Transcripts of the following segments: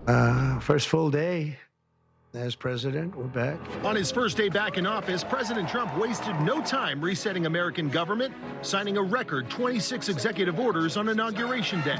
First full day as president. We're back. On his first day back in office, President Trump wasted no time resetting American government, signing a record 26 executive orders on Inauguration Day.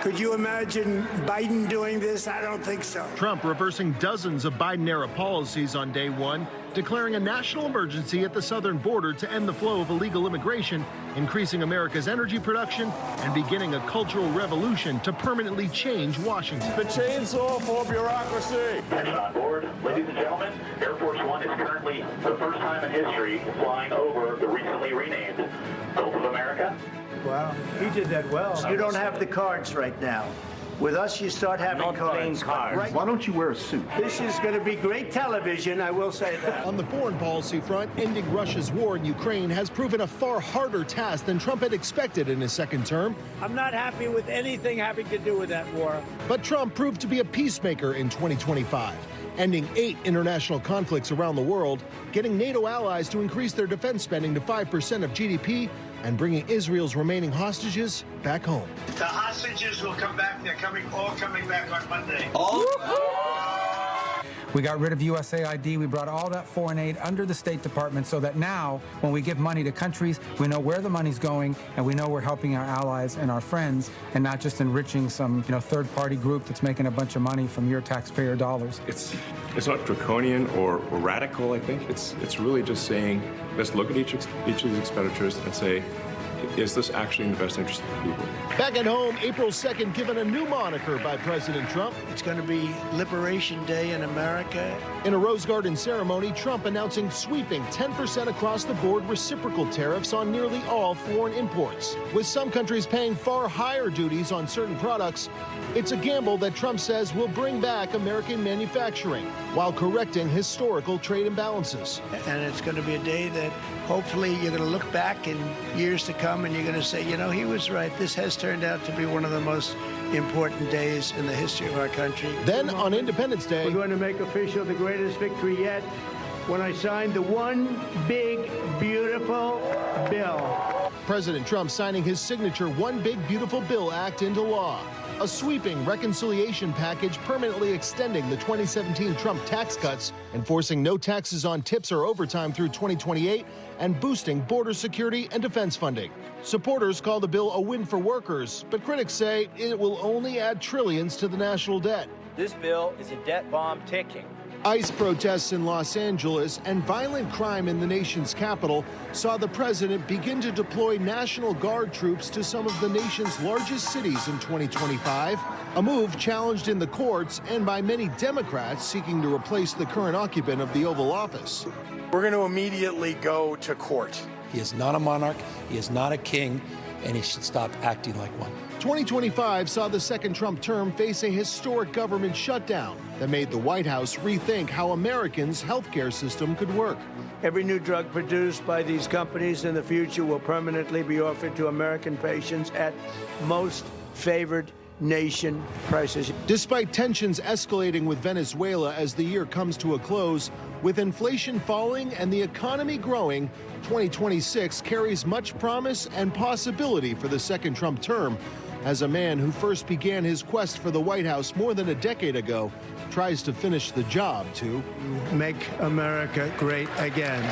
Could you imagine Biden doing this? I don't think so. Trump reversing dozens of Biden-era policies on day one, declaring a national emergency at the southern border to end the flow of illegal immigration, increasing America's energy production, and beginning a cultural revolution to permanently change Washington. The chainsaw for bureaucracy. Attention on board. Ladies and gentlemen, Air Force One is currently, for the first time in history, flying over the recently renamed Gulf of America. Wow, he did that well. You don't have the cards right now. With us, you start having cards. Right? Why don't you wear a suit? This is going to be great television, I will say that. On the foreign policy front, ending Russia's war in Ukraine has proven a far harder task than Trump had expected in his second term. I'm not happy with anything having to do with that war. But Trump proved to be a peacemaker in 2025, ending 8 international conflicts around the world, getting NATO allies to increase their defense spending to 5% of GDP, and bringing Israel's remaining hostages back home. The hostages will come back. They're all coming back on Monday. We got rid of USAID. We brought all that foreign aid under the State Department so that now, when we give money to countries, we know where the money's going, and we know we're helping our allies and our friends, and not just enriching some, third-party group that's making a bunch of money from your taxpayer dollars. It's not draconian or radical, I think. It's really just saying, let's look at each of these expenditures and say, is this actually in the best interest of the people? Back at home, April 2nd, given a new moniker by President Trump. It's going to be Liberation Day in America. In a Rose Garden ceremony, Trump announcing sweeping 10% across-the-board reciprocal tariffs on nearly all foreign imports. With some countries paying far higher duties on certain products, it's a gamble that Trump says will bring back American manufacturing while correcting historical trade imbalances. And it's going to be a day that hopefully you're going to look back in years to come and you're going to say, he was right. This has turned out to be one of the most important days in the history of our country. Then on Independence Day, We're going to make official the greatest victory yet when I signed the one big, beautiful bill. President Trump signing his signature One Big Beautiful Bill Act into law. A sweeping reconciliation package permanently extending the 2017 Trump tax cuts, enforcing no taxes on tips or overtime through 2028, and boosting border security and defense funding. Supporters call the bill a win for workers, but critics say it will only add trillions to the national debt. This bill is a debt bomb ticking. ICE protests in Los Angeles and violent crime in the nation's capital saw the president begin to deploy National Guard troops to some of the nation's largest cities in 2025, a move challenged in the courts and by many Democrats seeking to replace the current occupant of the Oval Office. We're going to immediately go to court. He is not a monarch, he is not a king, and he should stop acting like one. 2025 saw the second Trump term face a historic government shutdown that made the White House rethink how Americans' healthcare system could work. Every new drug produced by these companies in the future will permanently be offered to American patients at most favored nation prices. Despite tensions escalating with Venezuela as the year comes to a close, with inflation falling and the economy growing, 2026 carries much promise and possibility for the second Trump term, as a man who first began his quest for the White House more than a decade ago tries to finish the job to Make America great again.